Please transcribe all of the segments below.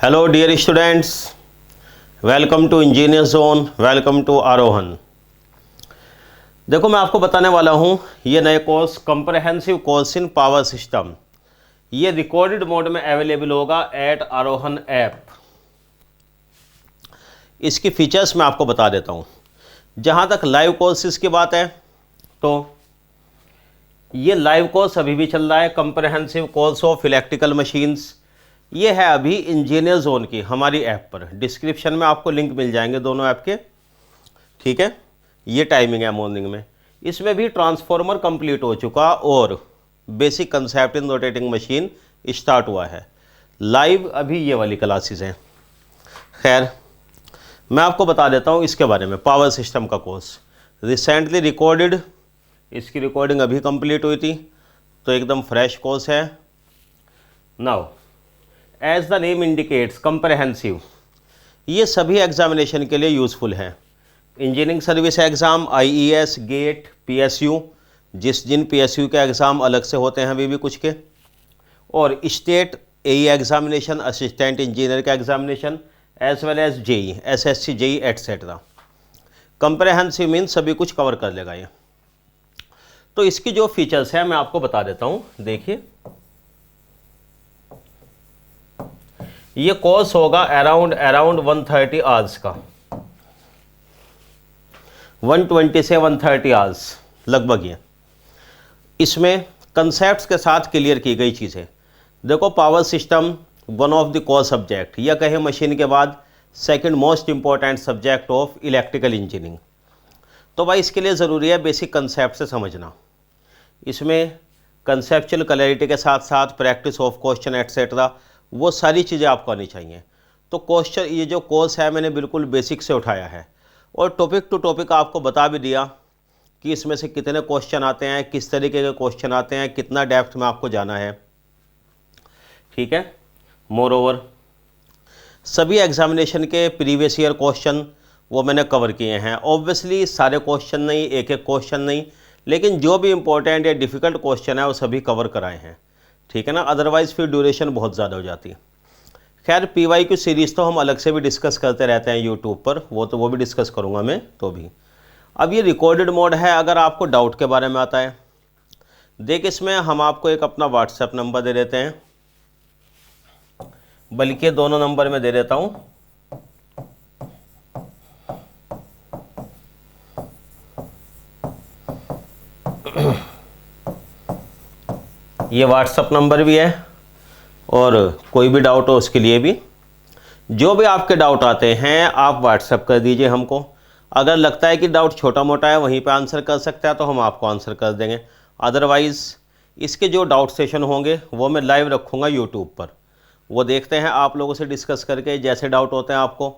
Hello dear students, welcome to engineer zone, welcome to Aarohan. देखो मैं आपको बताने वाला हूँ ये नए course comprehensive course in power system, ये रिकॉर्डेड मोड में अवेलेबल होगा एट आरोहन ऐप। इसकी फीचर्स मैं आपको बता देता हूँ। जहाँ तक लाइव कोर्सेज की बात है तो ये लाइव कोर्स अभी भी चल रहा है, comprehensive course of electrical machines. ये है अभी इंजीनियर जोन की हमारी ऐप पर। डिस्क्रिप्शन में आपको लिंक मिल जाएंगे दोनों ऐप के, ठीक है। ये टाइमिंग है मॉर्निंग में। इसमें भी ट्रांसफॉर्मर कंप्लीट हो चुका और basic concept in rotating machine start हुआ है। लाइव अभी ये वाली क्लासेस हैं। खैर मैं आपको बता देता हूँ इसके बारे में। पावर सिस्टम का कोर्स रिसेंटली रिकॉर्डेड, इसकी रिकॉर्डिंग अभी कंप्लीट हुई थी, तो एकदम फ्रेश कोर्स है। Now as the name indicates comprehensive, ये सभी एग्जामिनेशन के लिए यूज़फुल है। Engineering service exam, IES, GATE, PSU, जिन पीएसयू के एग्ज़ाम अलग से होते हैं अभी भी कुछ के, और state AE examination, assistant engineer का examination, as well as JE, SSC, JE etcetera. Comprehensive means सभी कुछ कवर कर लेगा ये। तो इसकी जो फीचर्स हैं मैं आपको बता देता हूँ। देखिए ये कोर्स होगा अराउंड 130 आवर्स का, 120 से 130 आवर्स लगभग। ये इसमें कंसेप्ट्स के साथ क्लियर की गई चीज़ें। देखो power system one of the core subject, या कहे मशीन के बाद second most important subject of electrical engineering. तो भाई इसके लिए ज़रूरी है बेसिक कंसेप्ट से समझना। इसमें कंसेप्चुअल क्लैरिटी के साथ साथ प्रैक्टिस ऑफ क्वेश्चन एट्सेट्रा, वो सारी चीज़ें आपको आनी चाहिए। तो क्वेश्चन, ये जो कोर्स है मैंने बिल्कुल बेसिक से उठाया है और टॉपिक टू टॉपिक आपको बता भी दिया कि इसमें से कितने क्वेश्चन आते हैं, किस तरीके के क्वेश्चन आते हैं, कितना डेप्थ में आपको जाना है, ठीक है। मोर ओवर सभी एग्जामिनेशन के प्रीवियस ईयर क्वेश्चन वो मैंने कवर किए हैं। ऑब्वियसली सारे क्वेश्चन नहीं, एक एक क्वेश्चन नहीं, लेकिन जो भी इंपॉर्टेंट या डिफ़िकल्ट क्वेश्चन है वो सभी कवर कराए हैं, ठीक है ना। अदरवाइज़ फिर ड्यूरेशन बहुत ज़्यादा हो जाती है। खैर पीवाईक्यू सीरीज़ तो हम अलग से भी डिस्कस करते रहते हैं यूट्यूब पर, वो भी डिस्कस करूँगा मैं तो भी। अब ये रिकॉर्डेड मोड है। अगर आपको डाउट के बारे में आता है, देख इसमें हम आपको एक अपना व्हाट्सएप नंबर दे देते हैं, बल्कि दोनों नंबर में दे देता हूँ। ये व्हाट्सएप नंबर भी है और कोई भी डाउट हो उसके लिए भी। जो भी आपके डाउट आते हैं आप व्हाट्सएप कर दीजिए हमको। अगर लगता है कि डाउट छोटा मोटा है वहीं पे आंसर कर सकता है तो हम आपको आंसर कर देंगे। अदरवाइज़ इसके जो डाउट सेशन होंगे वो मैं लाइव रखूँगा यूट्यूब पर, वो देखते हैं आप लोगों से डिस्कस करके। जैसे डाउट होते हैं आपको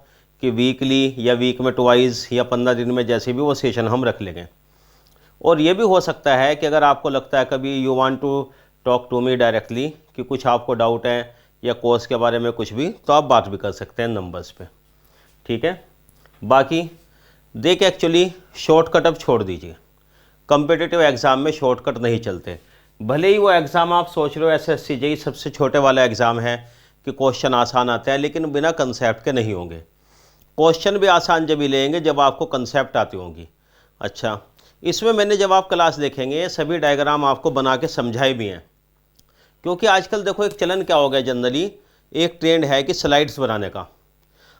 कि वीकली या वीक में ट्वाइस या 15 दिन में, जैसे भी वो सेशन हम रख लेंगे। और ये भी हो सकता है कि अगर आपको लगता है कभी you want to talk to me directly, कि कुछ आपको डाउट है या कोर्स के बारे में कुछ भी, तो आप बात भी कर सकते हैं नंबर्स पे, ठीक है। बाकी देख एक्चुअली शॉर्टकट अब छोड़ दीजिए। कम्पिटिटिव एग्ज़ाम में शॉर्टकट नहीं चलते। भले ही वो एग्ज़ाम आप सोच रहे हो एसएससी जेई सबसे छोटे वाला एग्ज़ाम है कि क्वेश्चन आसान आते हैं, लेकिन बिना कंसेप्ट के नहीं होंगे। क्वेश्चन भी आसान जब ही लेंगे जब आपको कंसेप्ट आती होंगी। अच्छा, इसमें मैंने जब आप क्लास देखेंगे सभी डायग्राम आपको बना के समझाए भी हैं, क्योंकि आजकल देखो एक चलन क्या हो गया, जनरली एक ट्रेंड है कि स्लाइड्स बनाने का।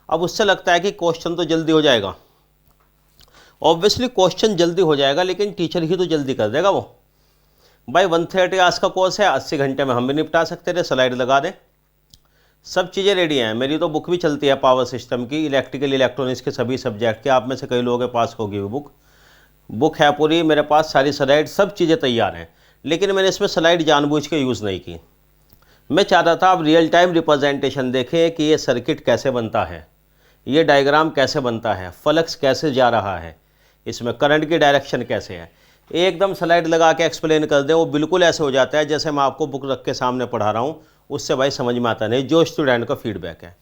अब उससे लगता है कि क्वेश्चन तो जल्दी हो जाएगा। ऑब्वियसली क्वेश्चन जल्दी हो जाएगा, लेकिन टीचर ही तो जल्दी कर देगा वो। भाई 130 आवर्स का कोर्स है, 80 घंटे में हम भी निपटा सकते थे, स्लाइड लगा दें, सब चीज़ें रेडी हैं। मेरी तो बुक भी चलती है पावर सिस्टम की, इलेक्ट्रिकल इलेक्ट्रॉनिक्स के सभी सब्जेक्ट के। आप में से कई लोगों के पास होगी वो बुक है पूरी मेरे पास, सारी स्लाइड सब चीज़ें तैयार हैं। लेकिन मैंने इसमें स्लाइड जानबूझ के यूज़ नहीं की। मैं चाहता था आप रियल टाइम रिप्रेजेंटेशन देखें कि ये सर्किट कैसे बनता है, ये डायग्राम कैसे बनता है, फ्लक्स कैसे जा रहा है, इसमें करंट की डायरेक्शन कैसे है। एकदम स्लाइड लगा के एक्सप्लेन कर दें, वो बिल्कुल ऐसे हो जाता है जैसे मैं आपको बुक रख के सामने पढ़ा रहा हूँ। उससे भाई समझ में आता नहीं, जो स्टूडेंट का फीडबैक है।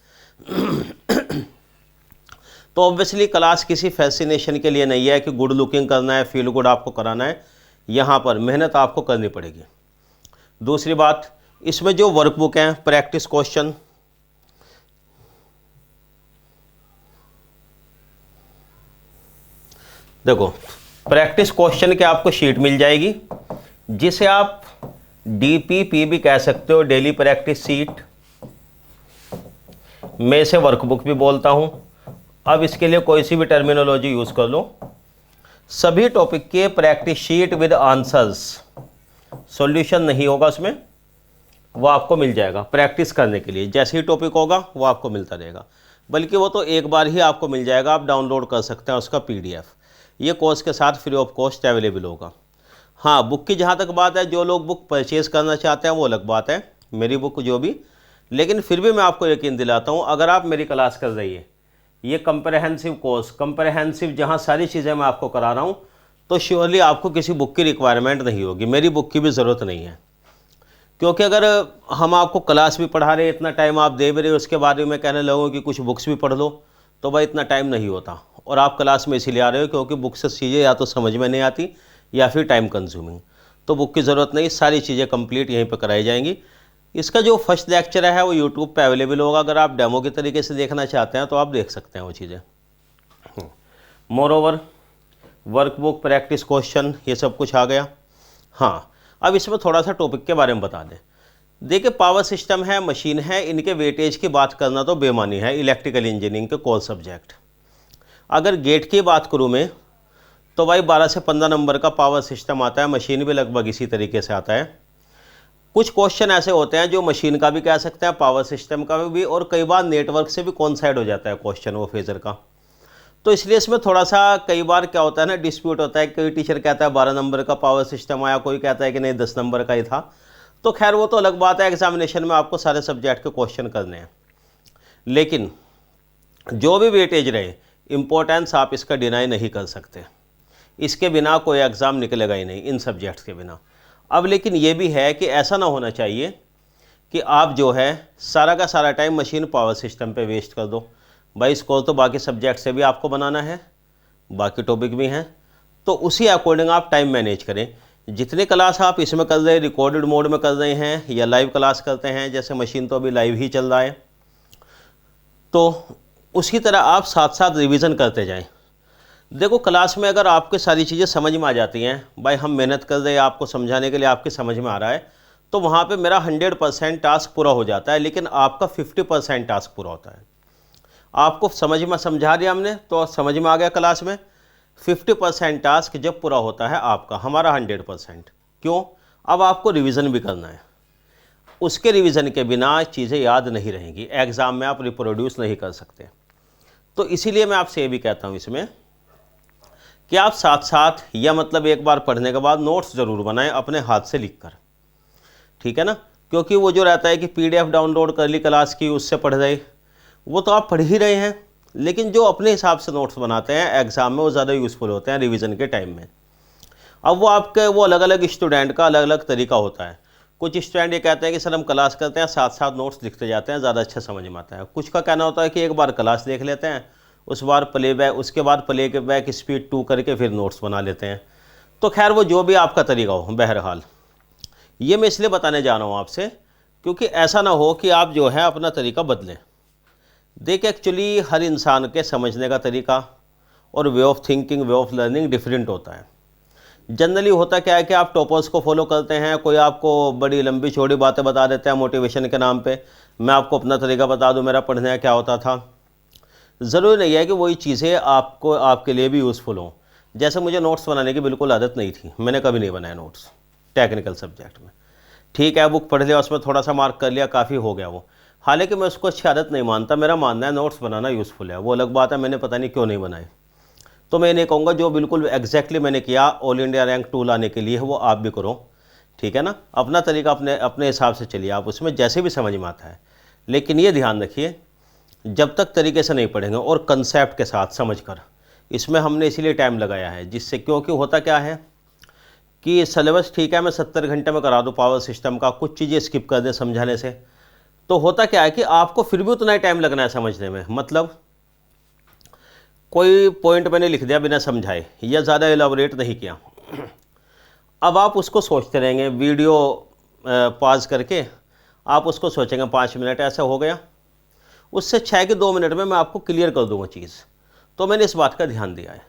तो ऑब्वियसली क्लास किसी फैसिनेशन के लिए नहीं है कि गुड लुकिंग करना है, फील गुड आपको कराना है। यहाँ पर मेहनत आपको करनी पड़ेगी। दूसरी बात, इसमें जो वर्कबुक हैं, प्रैक्टिस क्वेश्चन, देखो, प्रैक्टिस क्वेश्चन की आपको शीट मिल जाएगी, जिसे आप DPP भी कह सकते हो, डेली प्रैक्टिस शीट। मैं इसे वर्कबुक भी बोलता हूं। अब इसके लिए कोई सी भी टर्मिनोलॉजी यूज कर लो। सभी टॉपिक के practice sheet with answers, solution नहीं होगा उसमें, वो आपको मिल जाएगा प्रैक्टिस करने के लिए। जैसे ही टॉपिक होगा वो आपको मिलता रहेगा, बल्कि वो तो एक बार ही आपको मिल जाएगा, आप डाउनलोड कर सकते हैं उसका PDF। ये कोर्स के साथ फ्री ऑफ कॉस्ट अवेलेबल होगा। हाँ, बुक की जहाँ तक बात है, जो लोग बुक परचेज़ करना चाहते हैं वो अलग बात है, मेरी बुक जो भी, लेकिन फिर भी मैं आपको यकीन दिलाता हूँ, अगर आप मेरी क्लास कर रही है, ये कंप्रहेंसिव कोर्स, कंप्रहेंसिव जहाँ सारी चीज़ें मैं आपको करा रहा हूँ, तो श्योरली आपको किसी बुक की रिक्वायरमेंट नहीं होगी, मेरी बुक की भी ज़रूरत नहीं है। क्योंकि अगर हम आपको क्लास भी पढ़ा रहे, इतना टाइम आप दे भी रहे हो, उसके बारे में कहने लगो कि कुछ बुक्स भी पढ़ लो, तो भाई इतना टाइम नहीं होता। और आप क्लास में इसीलिए आ रहे हो क्योंकि बुक से चीज़ें या तो समझ में नहीं आती या फिर टाइम कंज्यूमिंग, तो बुक की ज़रूरत नहीं, सारी चीज़ें कंप्लीट यहीं पर कराई जाएंगी। इसका जो फर्स्ट लेक्चर है वो यूट्यूब पे अवेलेबल होगा, अगर आप डेमो के तरीके से देखना चाहते हैं तो आप देख सकते हैं वो चीज़ें। More over workbook, practice question, ये सब कुछ आ गया। हाँ, अब इसमें थोड़ा सा टॉपिक के बारे में बता दें। देखिए, पावर सिस्टम है, मशीन है, इनके वेटेज की बात करना तो बेमानी है इलेक्ट्रिकल इंजीनियरिंग के कोर सब्जेक्ट। अगर गेट की बात करूँ मैं, तो भाई 12 से 15 नंबर का पावर सिस्टम आता है, मशीन भी लगभग इसी तरीके से आता है। कुछ क्वेश्चन ऐसे होते हैं जो मशीन का भी कह सकते हैं, पावर सिस्टम का भी, और कई बार नेटवर्क से भी कॉन्साइड हो जाता है क्वेश्चन वो फेजर का। तो इसलिए इसमें थोड़ा सा कई बार क्या होता है ना, डिस्प्यूट होता है। कोई टीचर कहता है 12 नंबर का पावर सिस्टम आया, कोई कहता है कि नहीं 10 नंबर का ही था। तो खैर वो तो अलग बात है, एग्जामिनेशन में आपको सारे सब्जेक्ट के क्वेश्चन करने हैं। लेकिन जो भी वेटेज रहे, इम्पोर्टेंस आप इसका डिनाई नहीं कर सकते, इसके बिना कोई एग्ज़ाम निकलेगा ही नहीं, इन सब्जेक्ट्स के बिना। अब लेकिन ये भी है कि ऐसा ना होना चाहिए कि आप जो है सारा का सारा टाइम मशीन पावर सिस्टम पे वेस्ट कर दो। भाई स्कोर तो बाकी सब्जेक्ट से भी आपको बनाना है, बाकी टॉपिक भी हैं, तो उसी अकॉर्डिंग आप टाइम मैनेज करें। जितनी क्लास आप इसमें कर रहे हैं, रिकॉर्डेड मोड में कर रहे हैं या लाइव क्लास करते हैं, जैसे मशीन तो अभी लाइव ही चल रहा है, तो उसी तरह आप साथ साथ रिवीजन करते जाएं। देखो, क्लास में अगर आपके सारी चीज़ें समझ में आ जाती हैं, भाई हम मेहनत कर रहे हैं आपको समझाने के लिए, आपके समझ में आ रहा है, तो वहाँ पे मेरा 100% टास्क पूरा हो जाता है, लेकिन आपका 50% टास्क पूरा होता है। आपको समझ में समझा दिया हमने तो समझ में आ गया क्लास में, 50% टास्क जब पूरा होता है आपका, हमारा 100%। क्यों? अब आपको रिवीजन भी करना है, उसके रिवीजन के बिना चीज़ें याद नहीं रहेंगी, एग्ज़ाम में आप रिप्रोड्यूस नहीं कर सकते। तो इसीलिए मैं आपसे ये भी कहता हूँ इसमें कि आप साथ साथ, या मतलब एक बार पढ़ने के बाद नोट्स ज़रूर बनाएं अपने हाथ से लिखकर, ठीक है ना। क्योंकि वो जो रहता है कि PDF डाउनलोड कर ली क्लास की, उससे पढ़ रहे, वो तो आप पढ़ ही रहे हैं, लेकिन जो अपने हिसाब से नोट्स बनाते हैं एग्ज़ाम में, वो ज़्यादा यूज़फुल होते हैं रिवीजन के टाइम में। अब वो आपके वो अलग अलग स्टूडेंट का अलग अलग तरीका होता है। कुछ स्टूडेंट ये कहते हैं कि सर हम क्लास करते हैं, साथ साथ नोट्स लिखते जाते हैं, ज़्यादा अच्छा समझ में आता है। कुछ का कहना होता है कि एक बार क्लास देख लेते हैं, उस बार प्लेबैक, उसके बाद प्लेबैक स्पीड 2 करके फिर नोट्स बना लेते हैं। तो खैर वो जो भी आपका तरीका हो, बहरहाल ये मैं इसलिए बताने जा रहा हूँ आपसे, क्योंकि ऐसा ना हो कि आप जो है अपना तरीका बदलें। देखिए, एक्चुअली हर इंसान के समझने का तरीका और way of thinking, way of learning different होता है। जनरली होता क्या है कि आप टॉपर्स को फॉलो करते हैं, कोई आपको बड़ी लंबी चौड़ी बातें बता देते हैं मोटिवेशन के नाम पे। मैं आपको अपना तरीका बता दूं, मेरा पढ़ने का क्या होता था। ज़रूरी नहीं है कि वही चीज़ें आपको, आपके लिए भी यूज़फुल हों। जैसे मुझे नोट्स बनाने की बिल्कुल आदत नहीं थी, मैंने कभी नहीं बनाया नोट्स टेक्निकल सब्जेक्ट में। ठीक है, बुक पढ़ लिया, उसमें थोड़ा सा मार्क कर लिया, काफ़ी हो गया वो। हालांकि मैं उसको अच्छी आदत नहीं मानता, मेरा मानना है नोट्स बनाना यूज़फुल है, वो अलग बात है, मैंने पता नहीं क्यों नहीं बनाए। तो मैं नहीं कहूँगा जो बिल्कुल एग्जैक्टली मैंने किया ऑल इंडिया रैंक 2 लाने के लिए, वो आप भी करो, ठीक है ना। अपना तरीका अपने हिसाब से चलिए, आप उसमें जैसे भी समझ में आता है। लेकिन ये ध्यान रखिए, जब तक तरीके से नहीं पढ़ेंगे और कंसेप्ट के साथ समझ कर, इसमें हमने इसीलिए टाइम लगाया है, जिससे क्योंकि होता क्या है कि सिलेबस ठीक है मैं 70 घंटे में करा दूँ पावर सिस्टम का, कुछ चीज़ें स्किप कर दें समझाने से, तो होता क्या है कि आपको फिर भी उतना ही टाइम लगना है समझने में। मतलब कोई पॉइंट मैंने लिख दिया बिना समझाए या ज़्यादा एलाबोरेट नहीं किया, अब आप उसको सोचते रहेंगे, वीडियो पॉज करके आप उसको सोचेंगे 5 मिनट ऐसा हो गया, उससे 6 के 2 मिनट में मैं आपको क्लियर कर दूंगा चीज़। तो मैंने इस बात का ध्यान दिया है,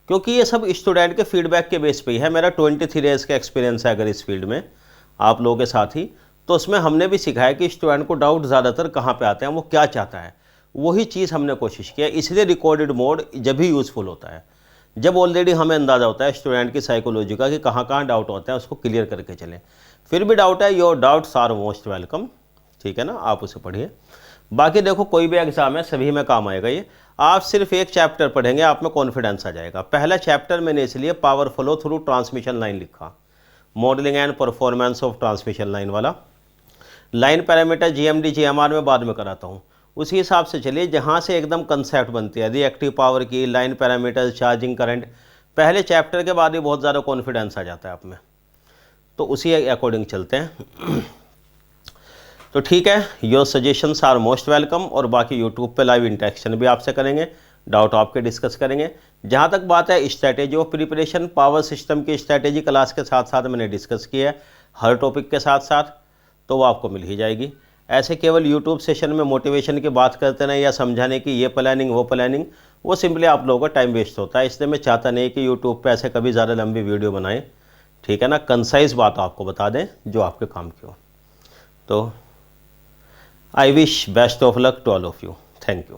क्योंकि ये सब स्टूडेंट के फीडबैक के बेस पे ही है। मेरा 23 ईयर्स का एक्सपीरियंस है अगर इस फील्ड में आप लोगों के साथ ही, तो उसमें हमने भी सीखा है कि स्टूडेंट को डाउट ज़्यादातर कहाँ पे आते हैं, वो क्या चाहता है, वही चीज़ हमने कोशिश किया। इसलिए रिकॉर्डेड मोड जब भी यूज़फुल होता है, जब ऑलरेडी हमें अंदाज़ा होता है स्टूडेंट की साइकोलॉजी का कि कहाँ कहाँ डाउट होता है, उसको क्लियर करके चलें। फिर भी डाउट है, your doubts are most welcome, ठीक है ना, आप उसे पढ़िए। बाकी देखो कोई भी एग्ज़ाम है सभी में काम आएगा ये। आप सिर्फ एक चैप्टर पढ़ेंगे, आप में कॉन्फिडेंस आ जाएगा। पहला चैप्टर मैंने इसलिए power flow through transmission line लिखा, modelling and performance of transmission line वाला। लाइन पैरामीटर जीएमडी जीएमआर में बाद में कराता हूँ, उसी हिसाब से चलिए जहाँ से एकदम कंसेप्ट बनती है रिएक्टिव पावर की, लाइन पैरामीटर, चार्जिंग करंट। पहले चैप्टर के बाद ही बहुत ज़्यादा कॉन्फिडेंस आ जाता है आप में, तो उसी अकॉर्डिंग चलते हैं। तो ठीक है, your suggestions are most welcome. और बाकी यूट्यूब पे लाइव इंटरेक्शन भी आपसे करेंगे, डाउट आपके डिस्कस करेंगे। जहाँ तक बात है strategy of preparation, power system की स्ट्रैटेजी क्लास के साथ साथ मैंने डिस्कस की है, हर टॉपिक के साथ साथ, तो वो आपको मिल ही जाएगी। ऐसे केवल यूट्यूब सेशन में मोटिवेशन की बात करते ना या समझाने की ये प्लानिंग वो प्लानिंग, वो सिंपली आप लोगों का टाइम वेस्ट होता है। इसलिए मैं चाहता नहीं कि यूट्यूब पे ऐसे कभी ज़्यादा लंबी वीडियो बनाएं, ठीक है ना, कंसाइज बात आपको बता दें जो आपके काम की हो। तो I wish best of luck to all of you. Thank you.